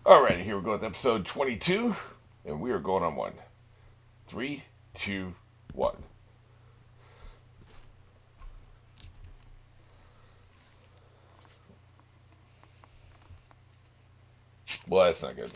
Alright, here we go with episode 22, and we are going on one. 3, 2, 1. Well, that's not good.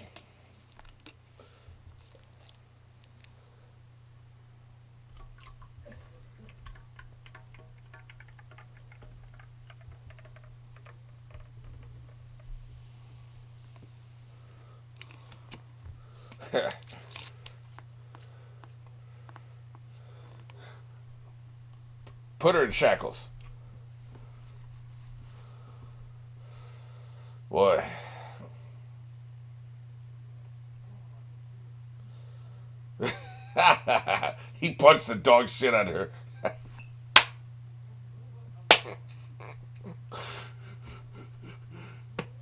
Put her in shackles. Boy. He punched the dog shit out of her.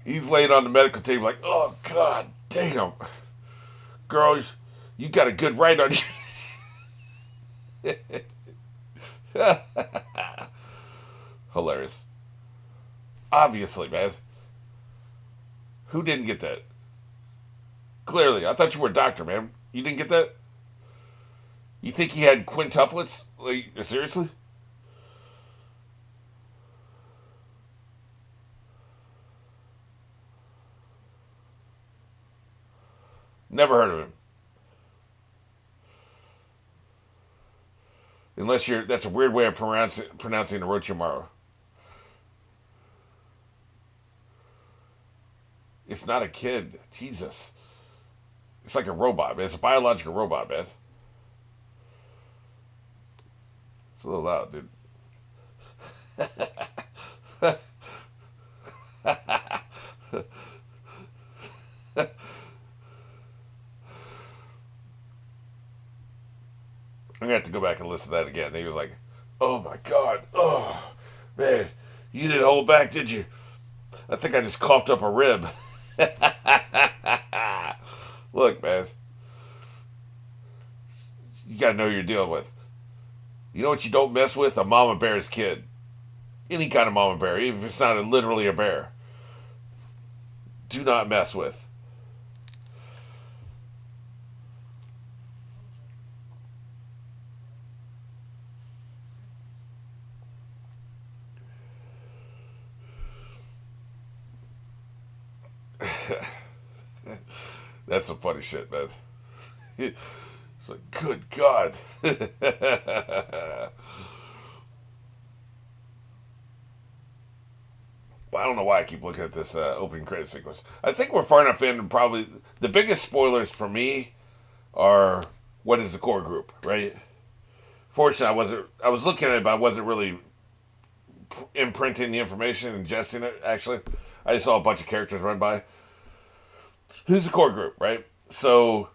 He's laying on the medical table like, oh, god damn. Girls, you got a good right on you. Hilarious. Obviously, man. Who didn't get that? Clearly. I thought you were a doctor, man. You didn't get that? You think he had quintuplets? Like, seriously? Never heard of him. Unless you're, that's a weird way of pronouncing Orochimaru. It's not a kid. Jesus. It's like a robot, man. It's a biological robot, man. It's a little loud, dude. I'm gonna have to go back and listen to that again. And he was like, "Oh my god, oh man, you didn't hold back, did you? I think I just coughed up a rib." Look, man, you gotta know who you're dealing with. You know what you don't mess with? A mama bear's kid. Any kind of mama bear, even if it's not literally a bear. Do not mess with. That's some funny shit, man. It's like, good God. Well, I don't know why I keep looking at this opening credit sequence. I think we're far enough in. Probably the biggest spoilers for me are what is the core group, right? Fortunately, I wasn't. I was looking at it, but I wasn't really imprinting the information, ingesting it. Actually, I just saw a bunch of characters run by. Who's the core group, right? So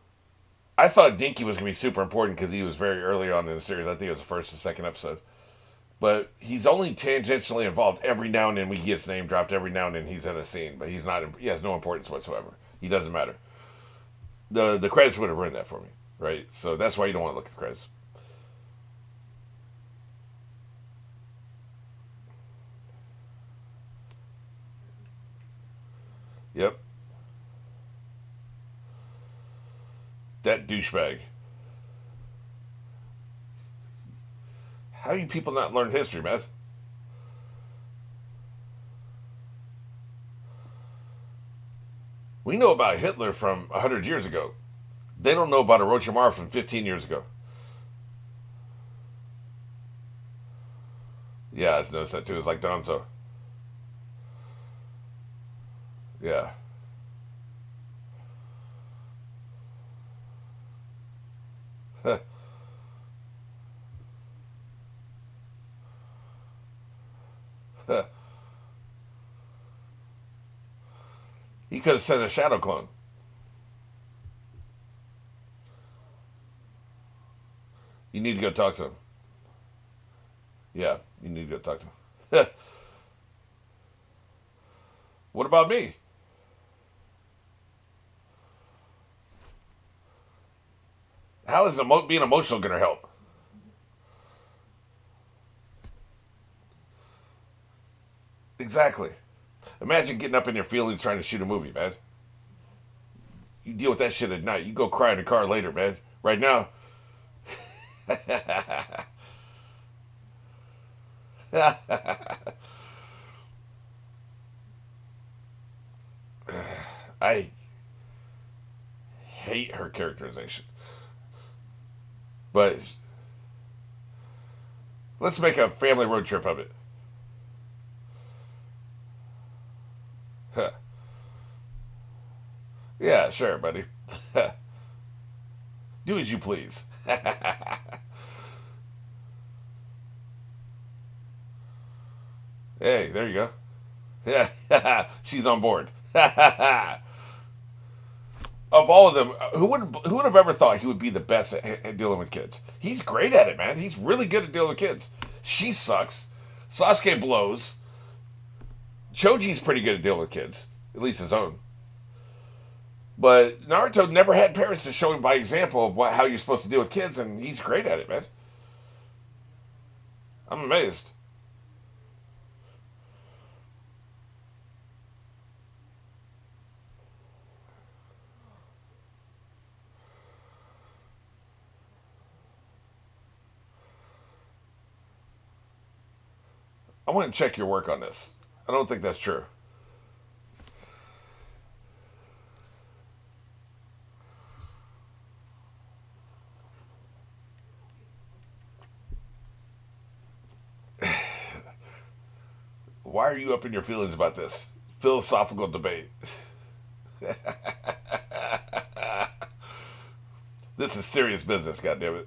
I thought Dinky was going to be super important because he was very early on in the series. I think it was the first and second episode. But he's only tangentially involved every now and then. We get his name dropped every now and then. He's in a scene, but he's not. He has no importance whatsoever. He doesn't matter. The credits would have ruined that for me, right? So that's why you don't want to look at the credits. Yep, that douchebag. How you people not learn history, man? We know about Hitler from 100 years ago. They don't know about Orochimaru from 15 years ago. Yeah, I noticed that too. It's like Donzo. Yeah. He could have sent a shadow clone. You need to go talk to him. Yeah, you need to go talk to him. What about me? How is being emotional going to help? Exactly. Imagine getting up in your feelings trying to shoot a movie, man. You deal with that shit at night. You go cry in the car later, man. Right now, I hate her characterization. But let's make a family road trip of it. Huh. Yeah, sure, buddy. Do as you please. Hey, there you go. Yeah, she's on board. Of all of them, who would have ever thought he would be the best at dealing with kids? He's great at it, man. He's really good at dealing with kids. She sucks. Sasuke blows. Choji's pretty good at dealing with kids, at least his own. But Naruto never had parents to show him by example of how you're supposed to deal with kids, and he's great at it, man. I'm amazed. I want to check your work on this. I don't think that's true. Why are you up in your feelings about this? Philosophical debate. This is serious business, goddammit.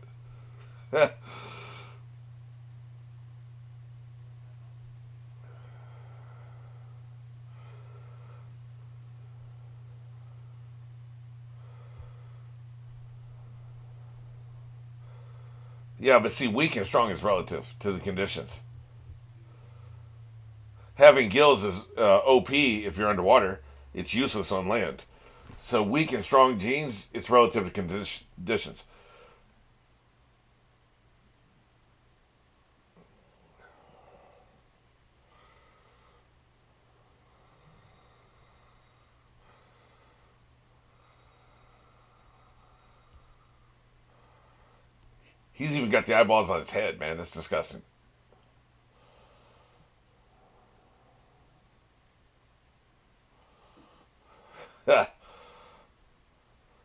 Yeah, but see, weak and strong is relative to the conditions. Having gills is OP if you're underwater. It's useless on land. So weak and strong genes, it's relative to conditions. He's even got the eyeballs on his head, man. That's disgusting.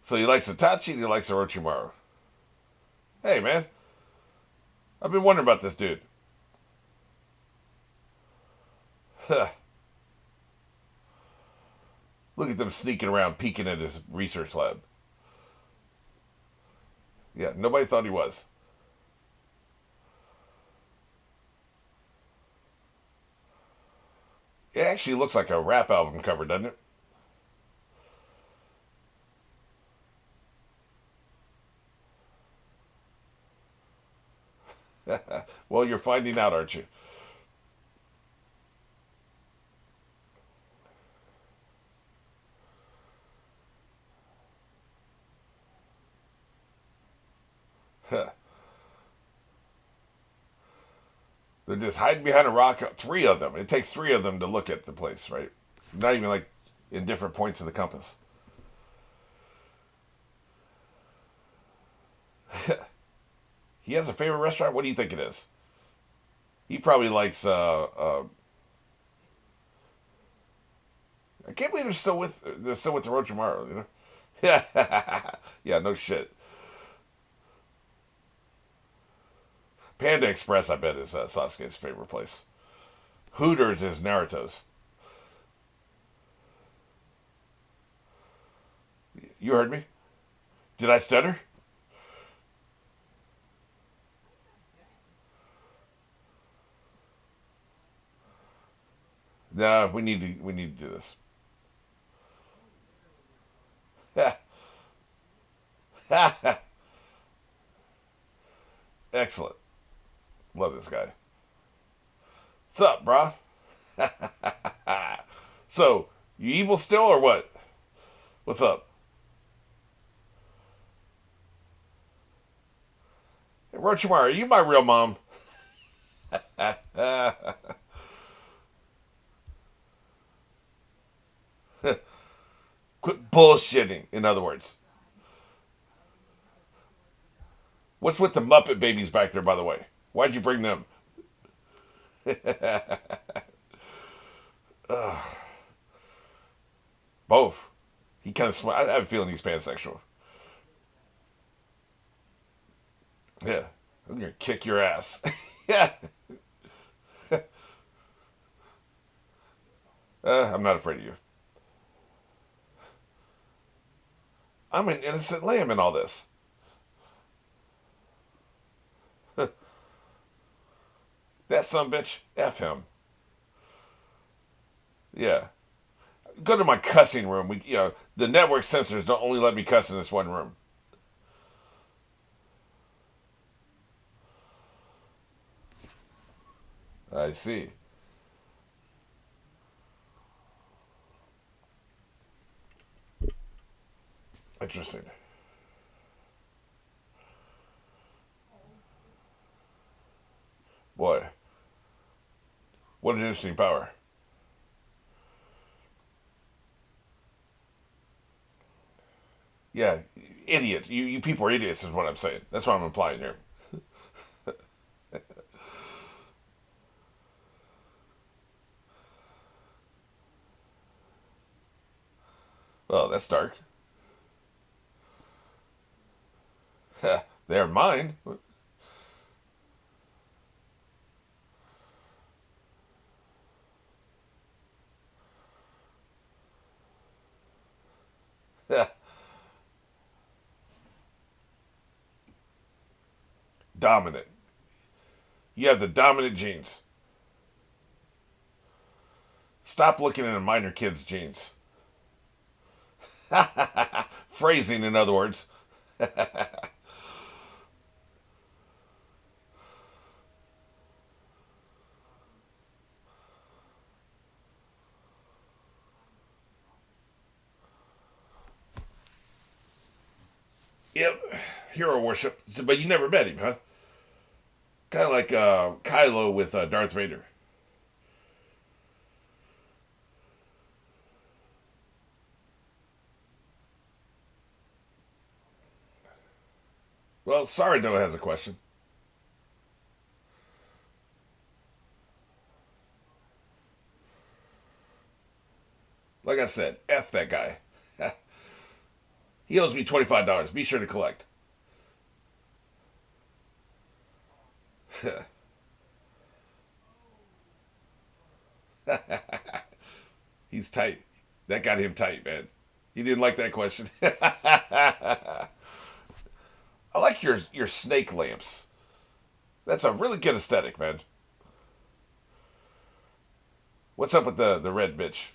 So he likes Itachi and he likes Orochimaru. Hey, man, I've been wondering about this dude. Look at them sneaking around, peeking at his research lab. Yeah, nobody thought he was. It actually looks like a rap album cover, doesn't it? Well, you're finding out, aren't you? They're just hiding behind a rock. Three of them. It takes three of them to look at the place, right? Not even like in different points of the compass. He has a favorite restaurant. What do you think it is? He probably likes. I can't believe they're still with the Orochimaru. You know? Yeah, yeah, no shit. Panda Express, I bet, is Sasuke's favorite place. Hooters is Naruto's. You heard me? Did I stutter? No, we need to do this. Excellent. Love this guy. What's up, brah? So, you evil still or what? What's up? Hey, Orochimaru, are you my real mom? Quit bullshitting, in other words. What's with the Muppet babies back there, by the way? Why'd you bring them? Both. He kind of. I have a feeling he's pansexual. Yeah. I'm gonna kick your ass. Yeah. I'm not afraid of you. I'm an innocent lamb in all this. That son of a bitch. F him. Yeah. Go to my cussing room. The network censors don't only let me cuss in this one room. I see. Interesting. Boy, what an interesting power. Yeah, idiot. You people are idiots, is what I'm saying. That's what I'm implying here. Well, that's dark. They're mine. Dominant. You have the dominant genes. Stop looking at a minor kid's genes. Phrasing, in other words. Yep, hero worship. But you never met him, huh? Kind of like Kylo with Darth Vader. Well, Sardo has a question. Like I said, F that guy. He owes me $25. Be sure to collect. He's tight. That got him tight, man. He didn't like that question. I like your snake lamps. That's a really good aesthetic, man. What's up with the red bitch?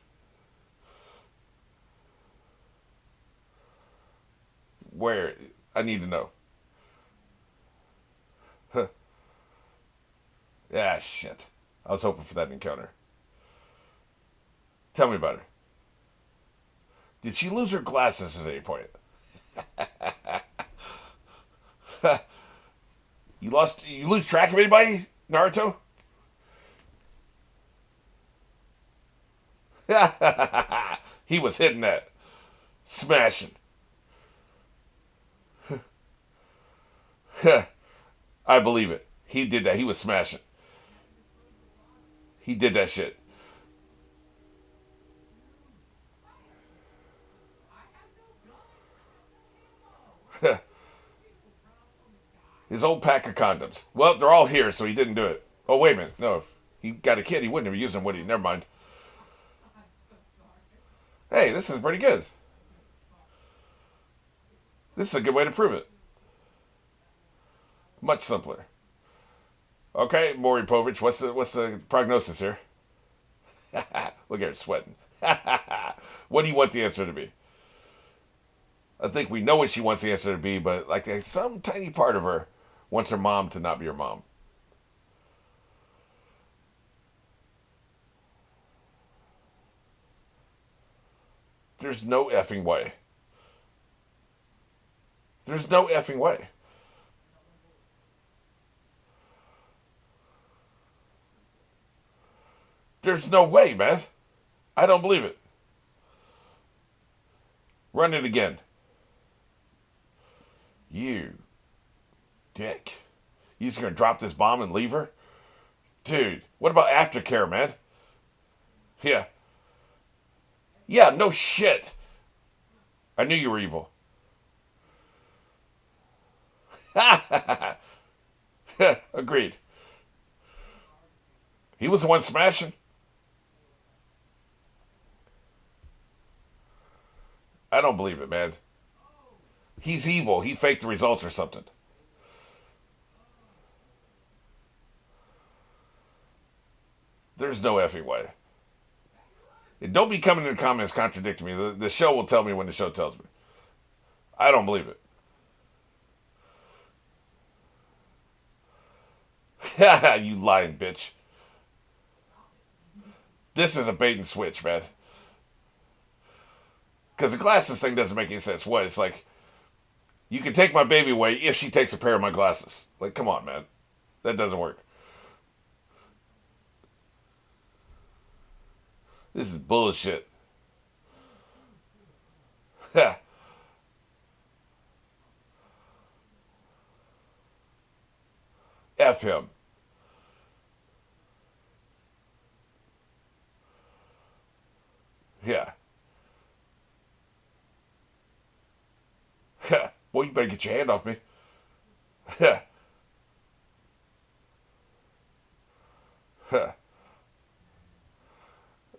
Where? I need to know. Ah, shit. I was hoping for that encounter. Tell me about her. Did she lose her glasses at any point? You lose track of anybody, Naruto? He was hitting that, smashing. I believe it. He did that. He was smashing. He did that shit. His old pack of condoms. Well, they're all here, so he didn't do it. Oh, wait a minute. No, if he got a kid, he wouldn't have used them, would he? Never mind. Hey, this is pretty good. This is a good way to prove it. Much simpler. Okay, Maury Povich, what's the prognosis here? Look at her sweating. What do you want the answer to be? I think we know what she wants the answer to be, but like some tiny part of her wants her mom to not be her mom. There's no effing way. There's no effing way. There's no way, man. I don't believe it. Run it again. You dick. You just gonna drop this bomb and leave her? Dude, what about aftercare, man? Yeah. Yeah, no shit. I knew you were evil. Agreed. He was the one smashing. I don't believe it, man. He's evil. He faked the results or something. There's no effing way. And don't be coming in the comments contradicting me. The show will tell me when the show tells me. I don't believe it. You lying bitch. This is a bait and switch, man. Because the glasses thing doesn't make any sense. What? It's like, you can take my baby away if she takes a pair of my glasses. Like, come on, man. That doesn't work. This is bullshit. F him. Yeah. Boy, you better get your hand off me.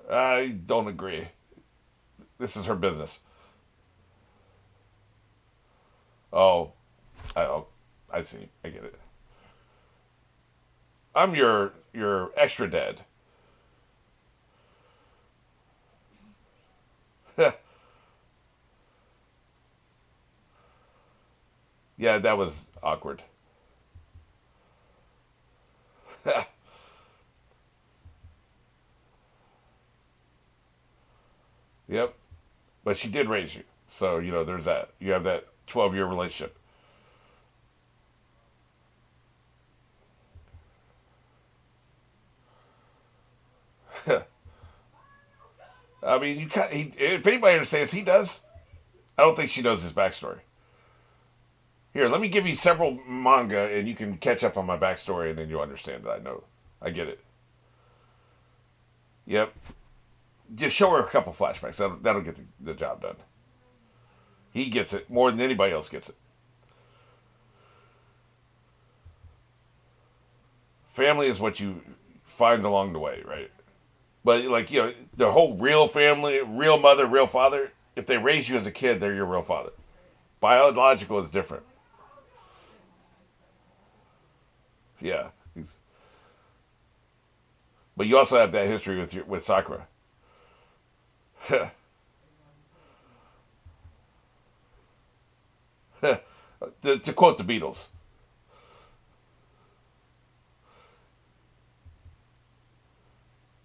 I don't agree. This is her business. Oh, I see. I get it. I'm your extra dad. Yeah, that was awkward. Yep. But she did raise you. So, there's that. You have that 12-year relationship. I mean, if anybody understands, he does. I don't think she knows his backstory. Here, let me give you several manga and you can catch up on my backstory and then you'll understand that I know. I get it. Yep. Just show her a couple flashbacks. That'll get the job done. He gets it more than anybody else gets it. Family is what you find along the way, right? But like the whole real family, real mother, real father. If they raise you as a kid, they're your real father. Biological is different. Yeah, but you also have that history with Sakura. To quote the Beatles,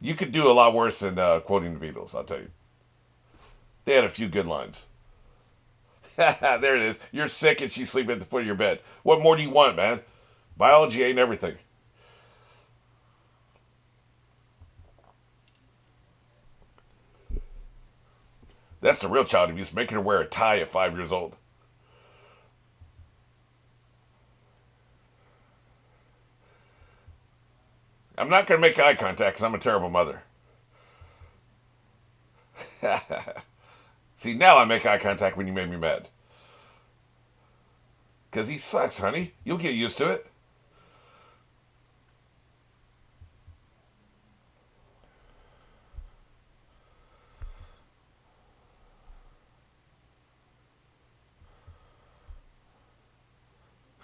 you could do a lot worse than quoting the Beatles. I'll tell you. They had a few good lines. There it is. You're sick and she's sleeping at the foot of your bed. What more do you want, man? Biology ain't everything. That's the real child abuse, making her wear a tie at 5 years old. I'm not going to make eye contact because I'm a terrible mother. See, now I make eye contact when you made me mad. Because he sucks, honey. You'll get used to it.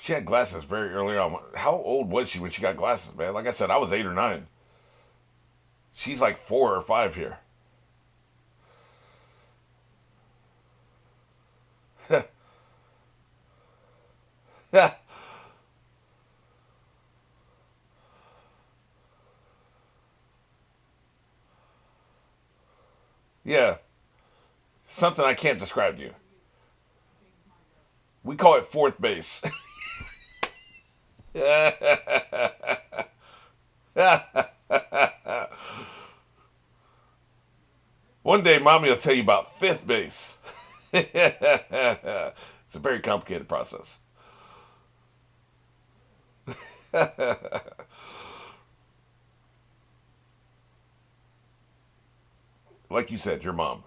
She had glasses very early on. How old was she when she got glasses, man? Like I said, I was 8 or 9. She's like 4 or 5 here. Yeah, something I can't describe to you. We call it fourth base. One day, mommy will tell you about fifth base. It's a very complicated process. Like you said, your mom.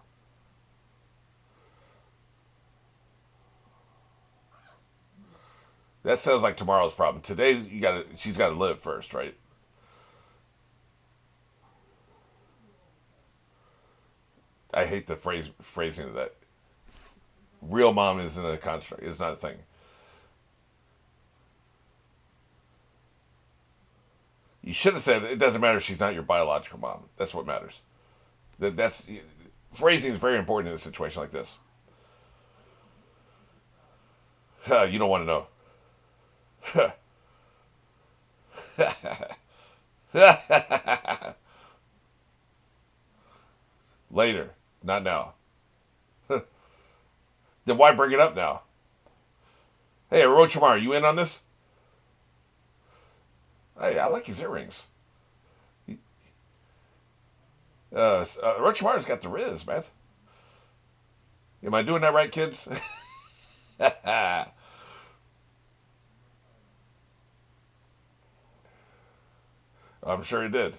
That sounds like tomorrow's problem. Today, she's got to live first, right? I hate the phrasing of that. Real mom isn't a construct. It's not a thing. You should have said it doesn't matter if she's not your biological mom. That's what matters. That's phrasing is very important in a situation like this. You don't want to know. Later, not now. Then why bring it up now? Hey, Orochimaru, you in on this? Hey, I like his earrings. Orochimaru's got the Riz, man. Am I doing that right, kids? I'm sure he did.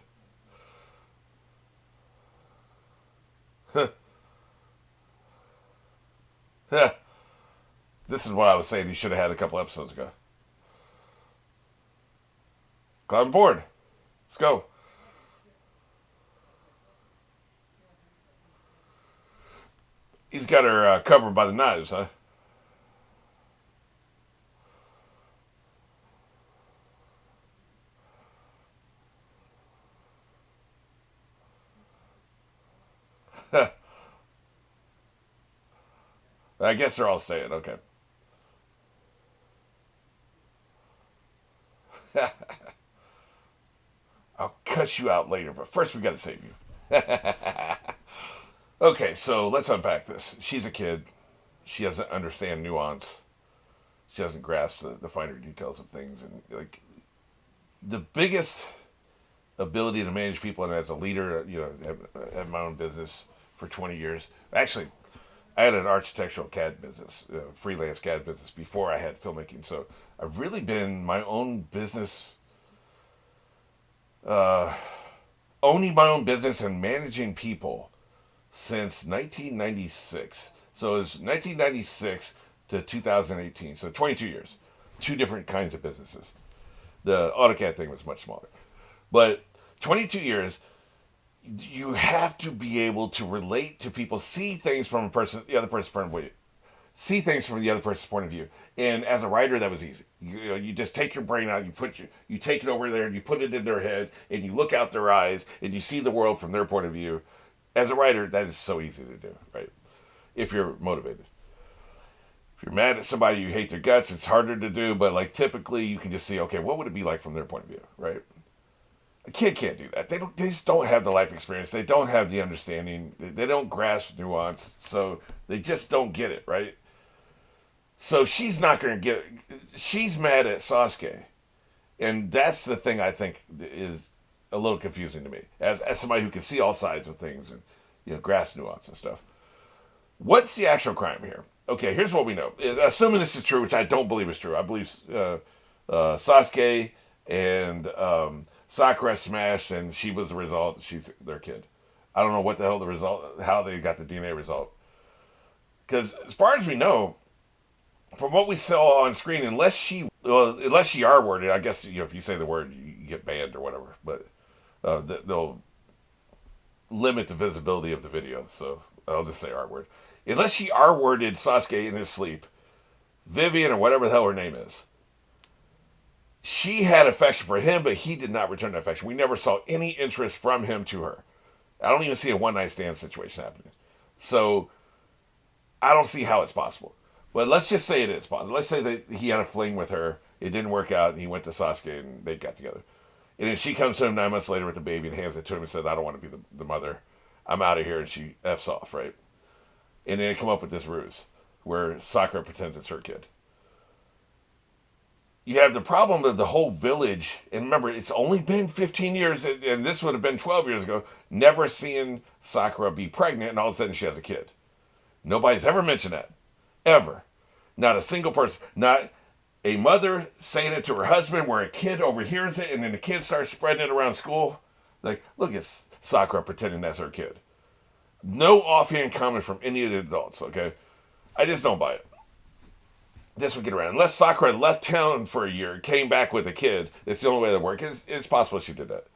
This is what I was saying he should have had a couple episodes ago. Climb aboard. Let's go. He's got her covered by the knives, huh? I guess they're all staying. Okay. I'll cut you out later, but first we got to save you. Okay, so let's unpack this. She's a kid. She doesn't understand nuance. She doesn't grasp the finer details of things, and like the biggest ability to manage people and as a leader, have my own business for 20 years. Actually, I had an architectural CAD business, freelance CAD business before I had filmmaking. So I've really been my own business, uh, owning my own business and managing people since 1996. So it's 1996 to 2018. So 22 years, two different kinds of businesses. The AutoCAD thing was much smaller, but 22 years. You have to be able to relate to people, see things from the other person's point of view, see things from the other person's point of view. And as a writer, that was easy. You just take your brain out, you take it over there, and you put it in their head, and you look out their eyes, and you see the world from their point of view. As a writer, that is so easy to do, right? If you're motivated. If you're mad at somebody, you hate their guts, it's harder to do. But like typically, you can just see, okay, what would it be like from their point of view, right? A kid can't do that. They just don't have the life experience. They don't have the understanding. They don't grasp nuance. So they just don't get it, right? So she's not going to get it. She's mad at Sasuke. And that's the thing I think is a little confusing to me. As somebody who can see all sides of things and grasp nuance and stuff. What's the actual crime here? Okay, here's what we know. Assuming this is true, which I don't believe is true. I believe Sasuke and Sakura smashed, and she was the result. She's their kid. I don't know what the hell the result, how they got the DNA result. Because as far as we know, from what we saw on screen, unless she R worded, I guess if you say the word, you get banned or whatever. But they'll limit the visibility of the video, so I'll just say R word. Unless she R worded Sasuke in his sleep, Vivian or whatever the hell her name is, she had affection for him, but he did not return that affection. We never saw any interest from him to her. I don't even see a one night stand situation happening. So I don't see how it's possible. But let's just say it is possible. Let's say that he had a fling with her, it didn't work out, and he went to Sasuke and they got together. And then she comes to him 9 months later with the baby and hands it to him and says, I don't want to be the mother. I'm out of here. And she F's off, right? And then they come up with this ruse where Sakura pretends it's her kid. You have the problem of the whole village, and remember, it's only been 15 years, and this would have been 12 years ago, never seeing Sakura be pregnant, and all of a sudden she has a kid. Nobody's ever mentioned that. Ever. Not a single person. Not a mother saying it to her husband where a kid overhears it and then the kid starts spreading it around school. Like, look at Sakura pretending that's her kid. No offhand comment from any of the adults, okay? I just don't buy it. This would get around. Unless Sakura left town for a year, came back with a kid, it's the only way that works. It's possible she did that.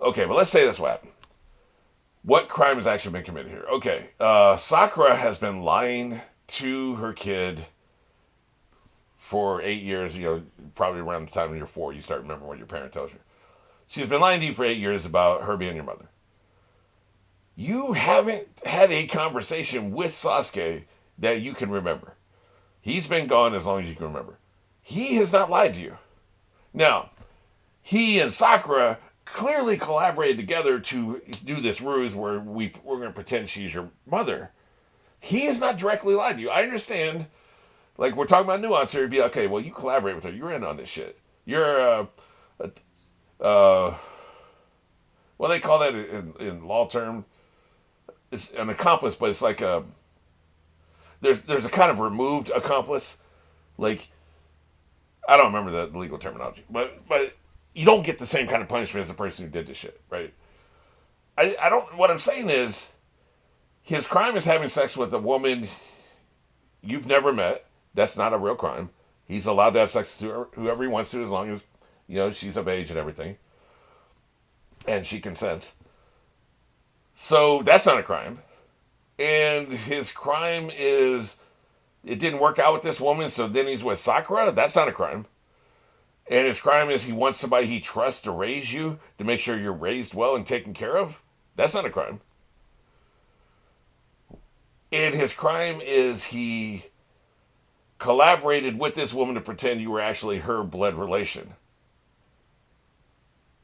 Okay, but let's say that's what happened. What crime has actually been committed here? Okay, Sakura has been lying to her kid for 8 years. Probably around the time you're 4, you start remembering what your parent tells you. She's been lying to you for 8 years about her being your mother. You haven't had a conversation with Sasuke that you can remember. He's been gone as long as you can remember. He has not lied to you. Now, he and Sakura clearly collaborated together to do this ruse where we're going to pretend she's your mother. He has not directly lied to you. I understand, like, we're talking about nuance here. It'd be okay, well, you collaborate with her. You're in on this shit. You're, well, they call that in law term. It's an accomplice, but it's like there's a kind of removed accomplice. Like, I don't remember the legal terminology, but you don't get the same kind of punishment as the person who did this shit, right? I don't. What I'm saying is, his crime is having sex with a woman you've never met. That's not a real crime. He's allowed to have sex with whoever he wants to, as long as she's of age and everything, and she consents. So that's not a crime. And his crime is it didn't work out with this woman, so then he's with Sakura. That's not a crime. And his crime is he wants somebody he trusts to raise you, to make sure you're raised well and taken care of. That's not a crime. And his crime is he collaborated with this woman to pretend you were actually her blood relation.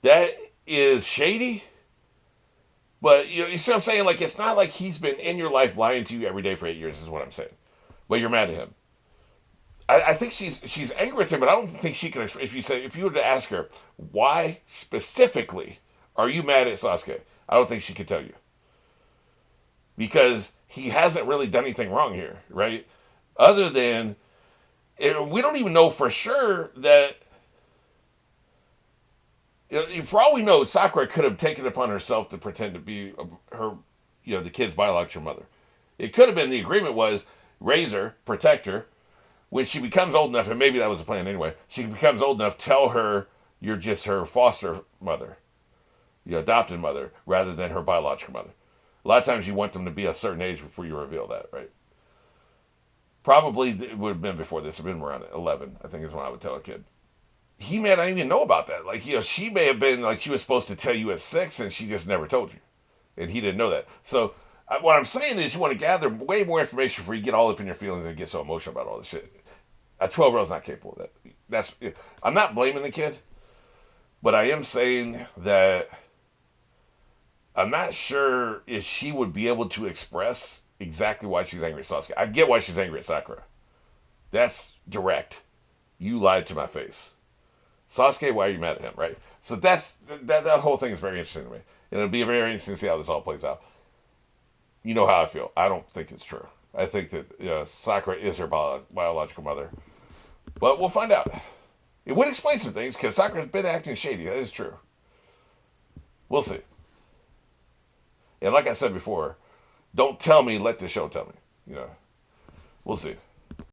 That is shady. But you see what I'm saying? Like, it's not like he's been in your life lying to you every day for 8 years, is what I'm saying. But you're mad at him. I think she's angry with him, but I don't think she can. If you were to ask her why specifically are you mad at Sasuke, I don't think she could tell you, because he hasn't really done anything wrong here, right? Other than we don't even know for sure that. For all we know, Sakura could have taken it upon herself to pretend to be her, the kid's biological mother. It could have been the agreement was raise her, protect her. When she becomes old enough, and maybe that was the plan anyway, she becomes old enough, tell her you're just her foster mother, your adopted mother, rather than her biological mother. A lot of times you want them to be a certain age before you reveal that, right? Probably it would have been before this. It would have been around 11, I think is when I would tell a kid. He may not even know about that. Like, she may have been like she was supposed to tell you at 6 and she just never told you. And he didn't know that. So what I'm saying is you want to gather way more information before you get all up in your feelings and get so emotional about all this shit. A 12-year-old's not capable of that. I'm not blaming the kid, but I am saying that I'm not sure if she would be able to express exactly why she's angry at Sasuke. I get why she's angry at Sakura. That's direct. You lied to my face. Sasuke, why are you mad at him, right? So that whole thing is very interesting to me. And it'll be very interesting to see how this all plays out. You know how I feel. I don't think it's true. I think that Sakura is her biological mother. But we'll find out. It would explain some things, because Sakura's been acting shady. That is true. We'll see. And like I said before, don't tell me, let the show tell me. We'll see.